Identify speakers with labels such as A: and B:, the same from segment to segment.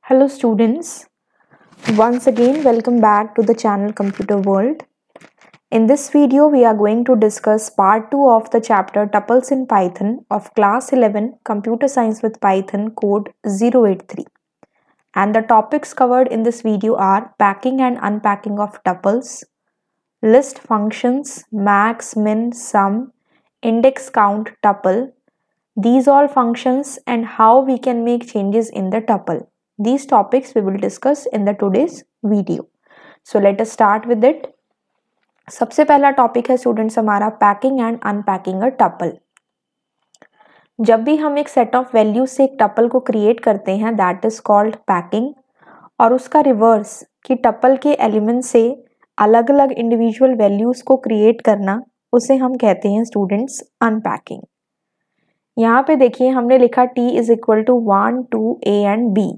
A: Hello students, once again welcome back to the channel Computer World. In this video we are going to discuss part 2 of the chapter Tuples in Python of class 11 Computer Science with Python code 083. And the topics covered in this video are packing and unpacking of tuples, list functions, max, min, sum, index count tuple, these all functions and how we can make changes in the tuple. These topics we will discuss in the today's video. So let us start with it. सबसे पहला topic है students हमारा packing and unpacking a tuple. जब भी हम एक set of values से एक टपल को क्रिएट करते हैं दैट इज कॉल्ड पैकिंग, और उसका रिवर्स कि टपल के एलिमेंट से अलग अलग इंडिविजुअल वैल्यूज को क्रिएट करना, उसे हम कहते हैं स्टूडेंट्स अनपैकिंग. यहाँ पे देखिए हमने लिखा t is equal to 1 2 a and b.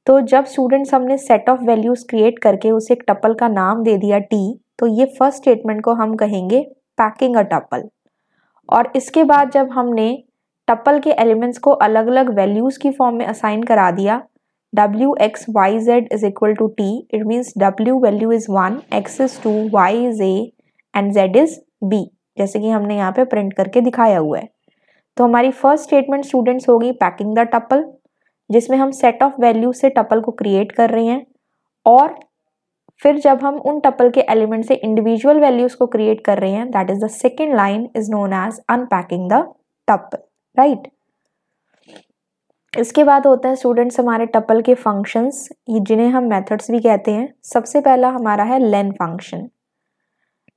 A: तो जब स्टूडेंट्स हमने सेट ऑफ वैल्यूज क्रिएट करके उसे एक टपल का नाम दे दिया t, तो ये फर्स्ट स्टेटमेंट को हम कहेंगे पैकिंग अ टपल. और इसके बाद जब हमने टपल के एलिमेंट्स को अलग अलग वैल्यूज की फॉर्म में असाइन करा दिया, w x y z is equal to t, it means w value is 1, x is 2, y is a and z is b, जैसे कि हमने यहाँ पे प्रिंट करके दिखाया हुआ है. तो हमारी फर्स्ट स्टेटमेंट स्टूडेंट्स होगी पैकिंग द टपल, जिसमें हम सेट ऑफ वैल्यू से टपल को क्रिएट कर रहे हैं, और फिर जब हम उन टपल के एलिमेंट से इंडिविजुअल वैल्यूज को क्रिएट कर रहे हैं, that is the second line is known as unpacking the tuple, right. इसके बाद होते हैं स्टूडेंट्स हमारे टपल के फंक्शंस, जिन्हें हम मेथड्स भी कहते हैं. सबसे पहला हमारा है len function.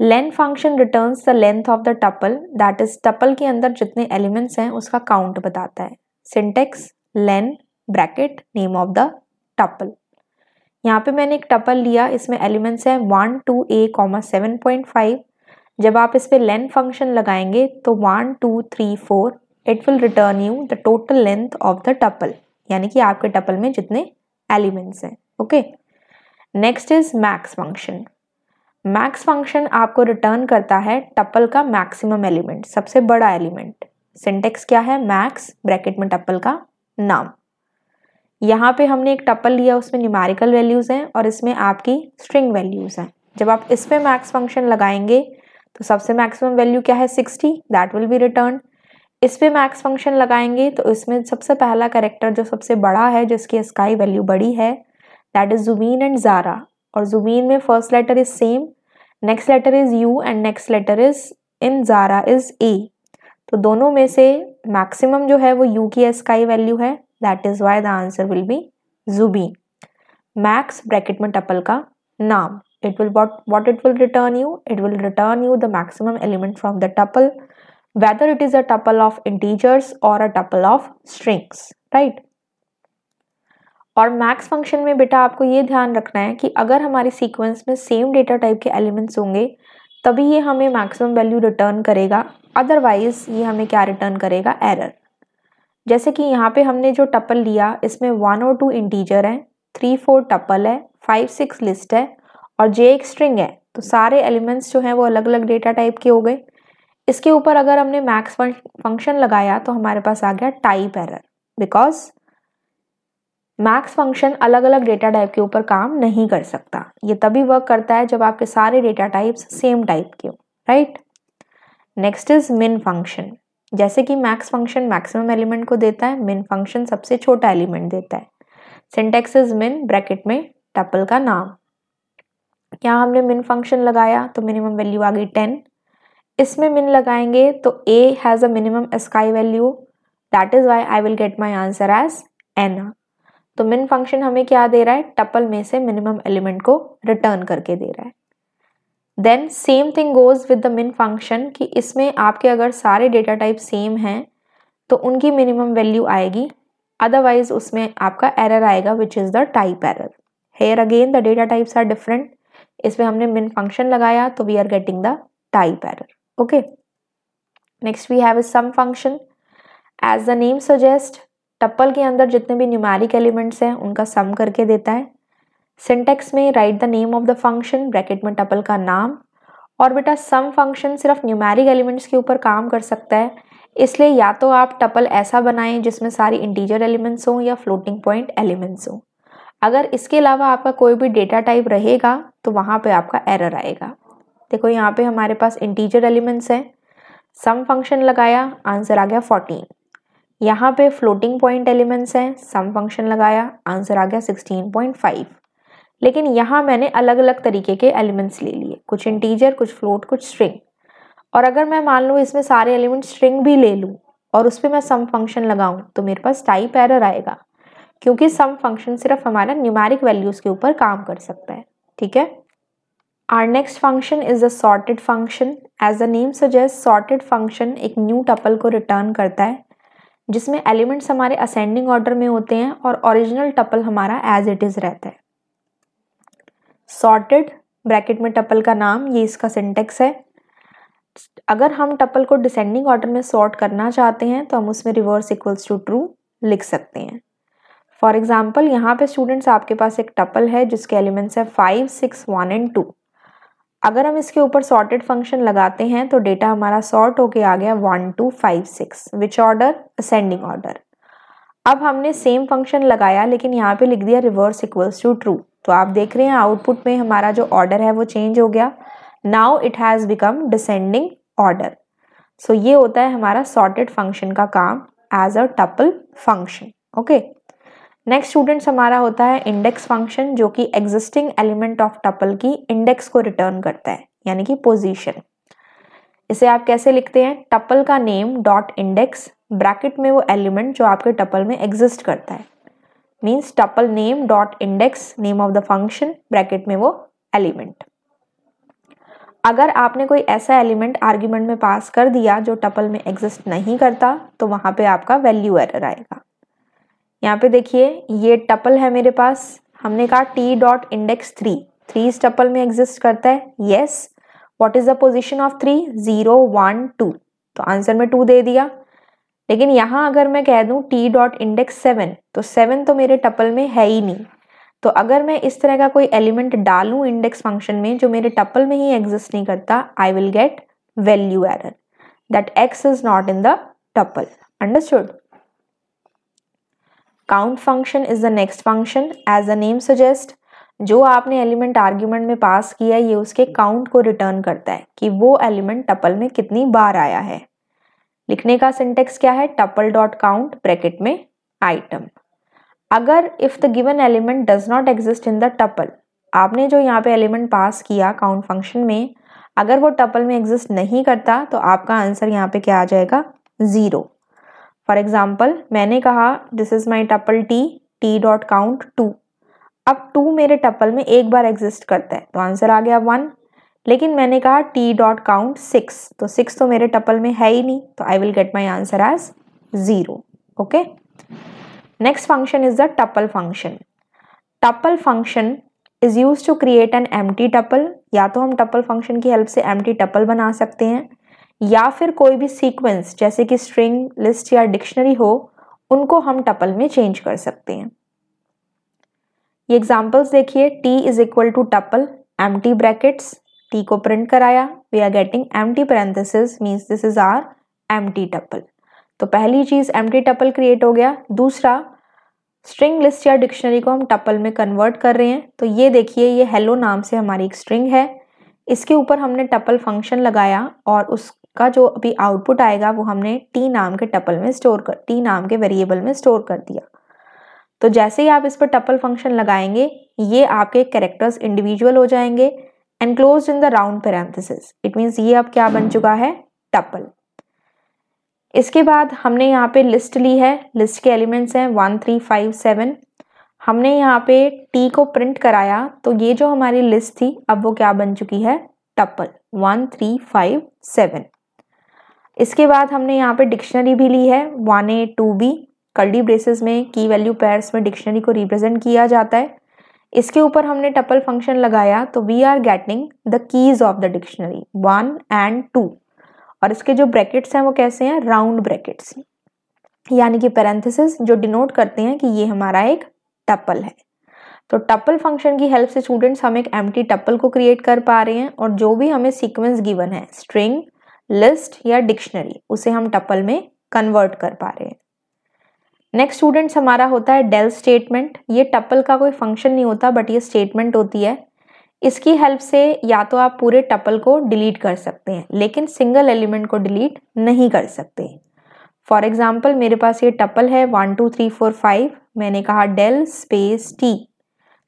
A: Len function returns the length of the tuple, that is tuple के अंदर जितने एलिमेंट्स हैं उसका काउंट बताता है. Syntax len bracket name of the tuple. यहाँ पे मैंने एक टपल लिया, इसमें एलिमेंट्स हैं 1 2 a 7.5. जब आप इस पे लेन फंक्शन लगाएंगे तो 1 2 3 4 it will return you the total length of the tuple, यानी कि आपके टपल में जितने एलिमेंट्स हैं. Okay. Next is max function. Max function आपको रिटर्न करता है टपल का मैक्सिमम एलिमेंट, सबसे बड़ा एलिमेंट. सिंटेक्स क्या है? मैक्स ब्रैकेट में टपल का नाम. यहाँ पे हमने एक टपल लिया, उसमें न्यूमेरिकल वैल्यूज हैं और इसमें आपकी स्ट्रिंग वैल्यूज हैं. जब आप इस पे मैक्स फंक्शन लगाएंगे तो सबसे मैक्सिमम वैल्यू क्या है? 60, दैट विल बी रिटर्न. इस पे मैक्स फंक्शन लगाएंगे तो इसमें सबसे पहला कैरेक्टर जो सबसे बड़ा है, जिसकी स्काई वैल्यू बड़ी है, that is Zubin and Zara. और जुबीन में first letter is same, next letter is u and next letter is in Zara is a. तो दोनों में से मैक्सिमम जो है वो यू की स्काई वैल्यू है, that is why the answer will be जुबीन. मैक्स ब्रैकेट में टपल का नाम. It will what it will return you? It will return you the maximum element from the tuple, whether it is a tuple of integers or a tuple of strings, right? और max function में बेटा आपको ये ध्यान रखना है कि अगर हमारी सीक्वेंस में सेम डेटा टाइप के एलिमेंट्स होंगे तभी ये हमें मैक्सिमम वैल्यू रिटर्न करेगा, अदरवाइज ये हमें क्या रिटर्न करेगा? एरर. जैसे कि यहाँ पे हमने जो टपल लिया इसमें 1 और 2 इंटीजर हैं, 3 4 टपल है, 5 6 लिस्ट है और j एक स्ट्रिंग है. तो सारे एलिमेंट्स जो हैं वो अलग अलग डेटा टाइप के हो गए. इसके ऊपर अगर हमने मैक्स फंक्शन लगाया तो हमारे पास आ गया type error, because max function अलग अलग डेटा टाइप के ऊपर काम नहीं कर सकता. ये तभी वर्क करता है जब आपके सारे डेटा टाइप्स सेम टाइप के हो, राइट. नेक्स्ट इज मिन फंक्शन. जैसे कि मैक्स फंक्शन मैक्सिमम एलिमेंट को देता है, मिन फंक्शन सबसे छोटा एलिमेंट देता है. सिंटेक्स इज मिन ब्रैकेट में टपल का नाम. यहाँ हमने मिन फंक्शन लगाया तो मिनिमम वैल्यू आ गई 10. इसमें मिन लगाएंगे तो a has a minimum ASCII value, that is why I will get my answer as n. तो मिन फंक्शन हमें क्या दे रहा है? टपल में से मिनिमम एलिमेंट को रिटर्न करके दे रहा है. Then same thing goes with the min function कि इसमें आपके अगर सारे डेटा टाइप सेम हैं तो उनकी मिनिमम वैल्यू आएगी, अदरवाइज उसमें आपका एरर आएगा which is the type error. Here again the data types are different. इसमें हमने मिन फंक्शन लगाया तो we are getting the type error. Okay. Next we have a sum function. As the name suggest, tuple के अंदर जितने भी numeric elements हैं उनका सम करके देता है. सिंटेक्स में right the name of the function bracket में टपल का नाम. और बेटा सम फंक्शन सिर्फ न्यूमेरिक एलिमेंट्स के ऊपर काम कर सकता है, इसलिए या तो आप टपल ऐसा बनाएं जिसमें सारी इंटीजर एलिमेंट्स हों या फ्लोटिंग पॉइंट एलिमेंट्स हों. अगर इसके अलावा आपका कोई भी डेटा टाइप रहेगा तो वहाँ पे आपका एरर आएगा। देखो यहाँ पे हमारे पास इंटीजर एलिमेंट्स हैं, सम फंक्शन लगाया, आंसर आ गया 14। यहाँ पे फ्लोटिंग पॉइंट एलिमेंट्स हैं, सम फंक्शन लगाया, आंसर आ गया 16.5। लेकिन यहाँ मैंने अलग अलग तरीके के एलिमेंट्स ले लिए, कुछ इंटीजर, कुछ फ्लोट, कुछ स्ट्रिंग। और अगर मैं मान लो इसमें सारे एलिमेंट स्ट्रिंग भी ले लूँ और उस पर मैं सम फंक्शन लगाऊं तो मेरे पास टाइप एरर आएगा, क्योंकि सम फंक्शन सिर्फ हमारा न्यूमेरिक वैल्यूज के ऊपर काम कर सकता है। ठीक है। Our next function is the sorted function. As the name suggests, sorted function एक न्यू टपल को रिटर्न करता है जिसमें एलिमेंट्स हमारे असेंडिंग ऑर्डर में होते हैं और ओरिजिनल टपल हमारा एज इट इज रहता है। सॉर्टेड ब्रैकेट में टपल का नाम, ये इसका सिंटेक्स है। अगर हम टपल को डिसेंडिंग ऑर्डर में सॉर्ट करना चाहते हैं तो हम उसमें रिवर्स इक्वल्स टू ट्रू लिख सकते हैं। फॉर एग्जाम्पल यहाँ पे स्टूडेंट्स आपके पास एक टपल है जिसके एलिमेंट्स है 5, 6, 1 एंड 2। अगर हम इसके ऊपर सॉर्टेड फंक्शन लगाते हैं तो डेटा हमारा सॉर्ट होके आ गया 1, 2, 5, 6। Which order? Ascending order. अब हमने सेम फंक्शन लगाया लेकिन यहाँ पे लिख दिया रिवर्स इक्वल्स टू ट्रू, तो आप देख रहे हैं आउटपुट में हमारा जो ऑर्डर है वो चेंज हो गया। Now it has become descending order. So ये होता है हमारा सॉर्टेड फंक्शन का काम as a tuple function. Okay. Next students हमारा होता है इंडेक्स फंक्शन, जो कि एग्जिस्टिंग एलिमेंट ऑफ टपल की इंडेक्स को रिटर्न करता है, यानी कि पोजीशन। इसे आप कैसे लिखते हैं? टपल का नेम डॉट इंडेक्स, ब्रैकेट में वो एलिमेंट जो आपके टपल में एग्जिस्ट करता है, means tuple name dot index, name of the function, bracket में वो एलिमेंट। अगर आपने कोई ऐसा एलिमेंट आर्ग्यूमेंट में पास कर दिया जो टपल में एग्जिस्ट नहीं करता तो वहां पे आपका वैल्यू एरर आएगा। यहाँ पे देखिए ये टपल है मेरे पास, हमने कहा टी डॉट इंडेक्स 3 इस टपल में एग्जिस्ट करता है। Yes. What is the position of 3? 0, 1, 2, तो आंसर में 2 दे दिया। लेकिन यहाँ अगर मैं कह दूं टी डॉट इंडेक्स 7 तो 7 तो मेरे टपल में है ही नहीं। तो अगर मैं इस तरह का कोई एलिमेंट डालूं इंडेक्स फंक्शन में जो मेरे टपल में ही एग्जिस्ट नहीं करता, I will get value error that x is not in the tuple. Understood? Count function is the next function. As the name suggest, जो आपने एलिमेंट आर्ग्यूमेंट में पास किया ये उसके काउंट को रिटर्न करता है कि वो एलिमेंट टपल में कितनी बार आया है। लिखने का सिंटेक्स क्या है? टपल डॉट काउंट, ब्रैकेट में आइटम। अगर if the given element does not exist in the tuple, आपने जो यहाँ पे एलिमेंट पास किया काउंट फंक्शन में, अगर वो टपल में एग्जिस्ट नहीं करता तो आपका आंसर यहाँ पे क्या आ जाएगा? 0। फॉर एग्जाम्पल मैंने कहा this is my tuple T dot count 2। अब 2 मेरे टपल में एक बार एग्जिस्ट करता है तो आंसर आ गया 1। लेकिन मैंने कहा टी डॉट काउंट 6, तो 6 तो मेरे टपल में है ही नहीं, तो I will get my answer as 0। Okay. Next function is the tuple function. Tuple function is used to create an empty tuple. या तो हम टपल फंक्शन की हेल्प से एम्प्टी टपल बना सकते हैं, या फिर कोई भी सीक्वेंस जैसे कि स्ट्रिंग, लिस्ट या डिक्शनरी हो, उनको हम टपल में चेंज कर सकते हैं। ये एग्जांपल्स देखिए, t is equal to tuple, empty brackets, t को प्रिंट कराया, we are getting empty parenthesis, means this is our empty tuple. तो पहली चीज एम्प्टी टपल क्रिएट हो गया। दूसरा, स्ट्रिंग, लिस्ट या डिक्शनरी को हम टपल में कन्वर्ट कर रहे हैं। तो ये देखिए ये हेलो नाम से हमारी एक स्ट्रिंग है, इसके ऊपर हमने टपल फंक्शन लगाया और उसका जो अभी आउटपुट आएगा वो हमने टी नाम के टपल में टी नाम के वेरिएबल में स्टोर कर दिया। तो जैसे ही आप इस पर टपल फंक्शन लगाएंगे ये आपके कैरेक्टर्स इंडिविजुअल हो जाएंगे, enclosed in the round parenthesis. It means ये अब क्या बन चुका है? टपल। इसके बाद हमने यहाँ पे लिस्ट ली है, लिस्ट के एलिमेंट्स हैं 1, 3, 5, 7। हमने यहाँ पे टी को प्रिंट कराया तो ये जो हमारी लिस्ट थी अब वो क्या बन चुकी है? टपल 1, 3, 5, 7। इसके बाद हमने यहाँ पे डिक्शनरी भी ली है 1A 2B, कर्ली ब्रेसेस में की वैल्यू पेयर्स में डिक्शनरी को रिप्रेजेंट किया जाता है। इसके ऊपर हमने टपल फंक्शन लगाया तो we are getting the keys of the dictionary 1 and 2। और इसके जो ब्रैकेट्स हैं वो कैसे हैं? राउंड ब्रैकेट्स, यानी कि पैरेंथेसिस, जो डिनोट करते हैं कि ये हमारा एक टपल है। तो टपल फंक्शन की हेल्प से स्टूडेंट्स हम एक एम्प्टी टपल को क्रिएट कर पा रहे हैं और जो भी हमें सीक्वेंस गिवन है, स्ट्रिंग, लिस्ट या डिक्शनरी, उसे हम टपल में कन्वर्ट कर पा रहे हैं। नेक्स्ट स्टूडेंट्स हमारा होता है डेल स्टेटमेंट। ये टपल का कोई फंक्शन नहीं होता बट ये स्टेटमेंट होती है। इसकी हेल्प से या तो आप पूरे टपल को डिलीट कर सकते हैं लेकिन सिंगल एलिमेंट को डिलीट नहीं कर सकते। फॉर एग्जाम्पल मेरे पास ये टपल है 1 2 3 4 5, मैंने कहा डेल स्पेस टी,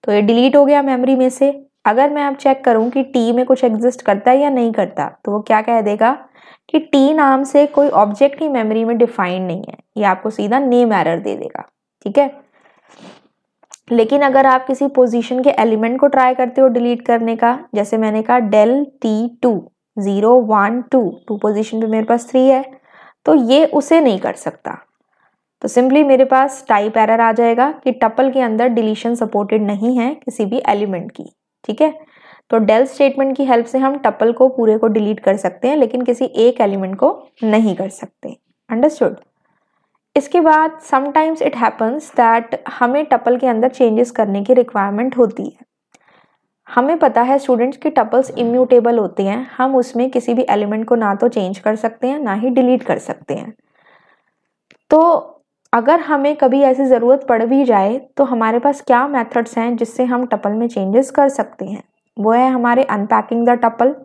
A: तो ये डिलीट हो गया मेमोरी में से। अगर मैं अब चेक करूं कि टी में कुछ एग्जिस्ट करता है या नहीं करता, तो वो क्या कह देगा कि टी नाम से कोई ऑब्जेक्ट ही मेमोरी में डिफाइंड नहीं है, ये आपको सीधा नेम एरर दे देगा। ठीक है, लेकिन अगर आप किसी पोजीशन के एलिमेंट को ट्राई करते हो डिलीट करने का, जैसे मैंने कहा डेल टी 2 0 1 2, 2 पोजीशन पे मेरे पास 3 है, तो ये उसे नहीं कर सकता। तो सिंपली मेरे पास टाइप एरर आ जाएगा कि टपल के अंदर डिलीशन सपोर्टेड नहीं है किसी भी एलिमेंट की। ठीक है, तो डेल स्टेटमेंट की हेल्प से हम टपल को पूरे को डिलीट कर सकते हैं लेकिन किसी एक एलिमेंट को नहीं कर सकते। अंडरस्टूड। इसके बाद समटाइम्स इट हैपन्स दैट हमें टपल के अंदर चेंजेस करने की रिक्वायरमेंट होती है। हमें पता है स्टूडेंट्स की टपल्स इम्यूटेबल होते हैं, हम उसमें किसी भी एलिमेंट को ना तो चेंज कर सकते हैं ना ही डिलीट कर सकते हैं। तो अगर हमें कभी ऐसी ज़रूरत पड़ भी जाए तो हमारे पास क्या मेथड्स हैं जिससे हम टपल में चेंजेस कर सकते हैं, वो है हमारे unpacking the tuple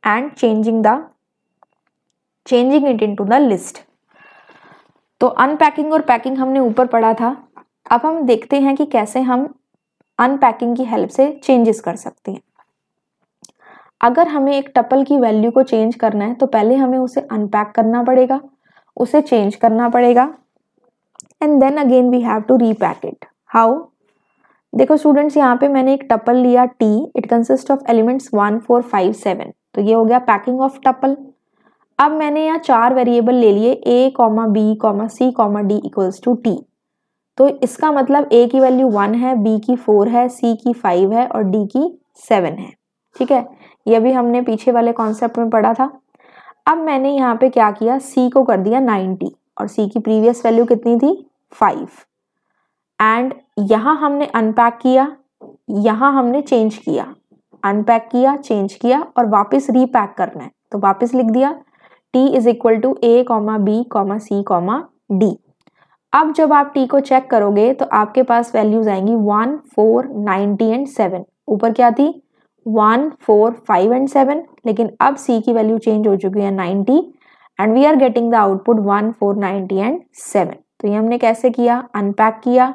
A: and changing it into the list. तो अनपैकिंग और पैकिंग हमने ऊपर पढ़ा था, अब हम देखते हैं कि कैसे हम अनपैकिंग की हेल्प से चेंजेस कर सकते हैं। अगर हमें एक टपल की वैल्यू को चेंज करना है तो पहले हमें उसे अनपैक करना पड़ेगा, उसे चेंज करना पड़ेगा, and then again we have to repack it. How? देखो स्टूडेंट्स, यहाँ पे मैंने एक टपल लिया t, it consist of elements 1 4 5 7, तो ये हो गया पैकिंग ऑफ टपल। अब मैंने यहाँ 4 वेरिएबल ले लिए a, b, c, d equals to t। तो इसका मतलब a की वैल्यू 1 है, b की 4 है, c की 5 है और d की 7 है। ठीक है, ये भी हमने पीछे वाले कॉन्सेप्ट में पढ़ा था। अब मैंने यहाँ पे क्या किया, c को कर दिया 90 और c की प्रीवियस वैल्यू कितनी थी 5, एंड यहाँ हमने अनपैक किया, यहाँ हमने चेंज किया, अनपैक किया, चेंज किया और वापस रीपैक करना है, तो वापस लिख दिया t is equal to a, b, c, d। अब जब आप t को चेक करोगे तो आपके पास वैल्यूज आएंगी 1 4 90 एंड 7। ऊपर क्या थी 1 4 5 एंड 7, लेकिन अब c की वैल्यू चेंज हो चुकी है 90 and we are getting the output 1 4 90 and 7। तो ये हमने कैसे किया, अनपैक किया।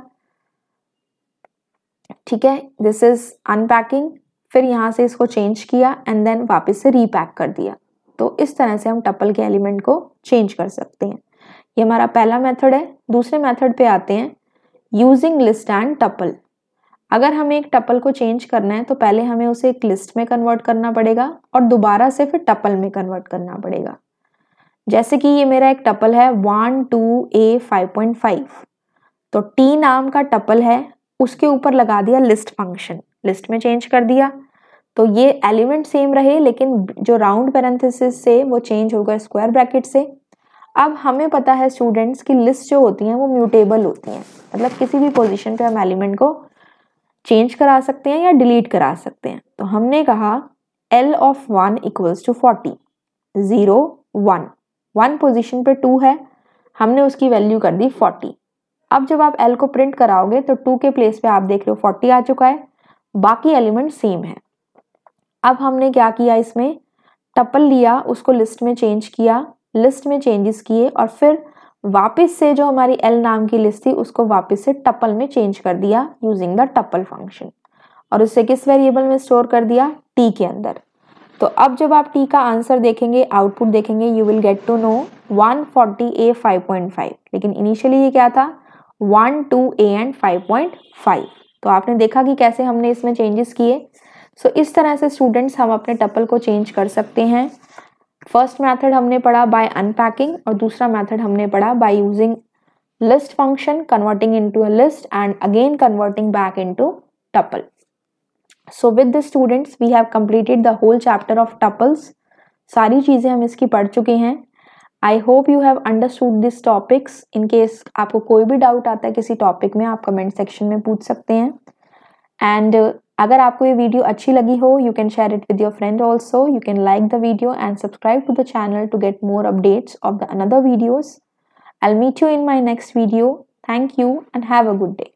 A: ठीक है, दिस इज अनपैकिंग, फिर यहाँ से इसको चेंज किया एंड देन वापस से रीपैक कर दिया। तो इस तरह से हम टपल के एलिमेंट को चेंज कर सकते हैं। ये हमारा पहला मेथड है। दूसरे मेथड पे आते हैं, यूजिंग लिस्ट एंड टपल। अगर हमें एक टपल को चेंज करना है तो पहले हमें उसे एक लिस्ट में कन्वर्ट करना पड़ेगा और दोबारा से फिर टपल में कन्वर्ट करना पड़ेगा। जैसे कि ये मेरा एक टपल है 1 2 a 5.5, तो t नाम का टपल है, उसके ऊपर लगा दिया लिस्ट फंक्शन, लिस्ट में चेंज कर दिया, तो ये एलिमेंट सेम रहे लेकिन जो राउंड पैरेंथेसिस से वो चेंज हो गया स्क्वायर ब्रैकेट से। अब हमें पता है स्टूडेंट्स की लिस्ट जो होती हैं वो म्यूटेबल होती हैं, मतलब किसी भी पोजीशन पे हम एलिमेंट को चेंज करा सकते हैं या डिलीट करा सकते हैं। तो हमने कहा L of 1 equals to 40, 0 1, 1 position पे 2 है, हमने उसकी वैल्यू कर दी 40। अब जब आप L को प्रिंट कराओगे तो 2 के प्लेस पे आप देख रहे हो 40 आ चुका है, बाकी एलिमेंट सेम है। अब हमने क्या किया, इसमें टपल लिया, उसको लिस्ट में चेंज किया, लिस्ट में चेंजेस किए और फिर वापस से जो हमारी L नाम की लिस्ट थी उसको वापस से टपल में चेंज कर दिया यूजिंग द टपल फंक्शन, और उससे किस वेरिएबल में स्टोर कर दिया, t के अंदर। तो अब जब आप t का आंसर देखेंगे, आउटपुट देखेंगे, you will get to know 140a 5.5, लेकिन इनिशियली ये क्या था 1 2a एंड 5.5। तो आपने देखा कि कैसे हमने इसमें चेंजेस किए। सो इस तरह से स्टूडेंट्स हम अपने टपल को चेंज कर सकते हैं। फर्स्ट मेथड हमने पढ़ा बाय अनपैकिंग और दूसरा मेथड हमने पढ़ा by using list function, converting into a list and again converting back into tuple. So with this students we have completed the whole chapter of tuples. सारी चीजें हम इसकी पढ़ चुके हैं। I hope you have understood this topics. In case आपको कोई भी डाउट आता है किसी टॉपिक में, आप कमेंट सेक्शन में पूछ सकते हैं। एंड अगर आपको ये वीडियो अच्छी लगी हो, you can share it with your friend also. You can like the video and subscribe to the channel to get more updates of the another videos. I'll meet you in my next video. Thank you and have a good day.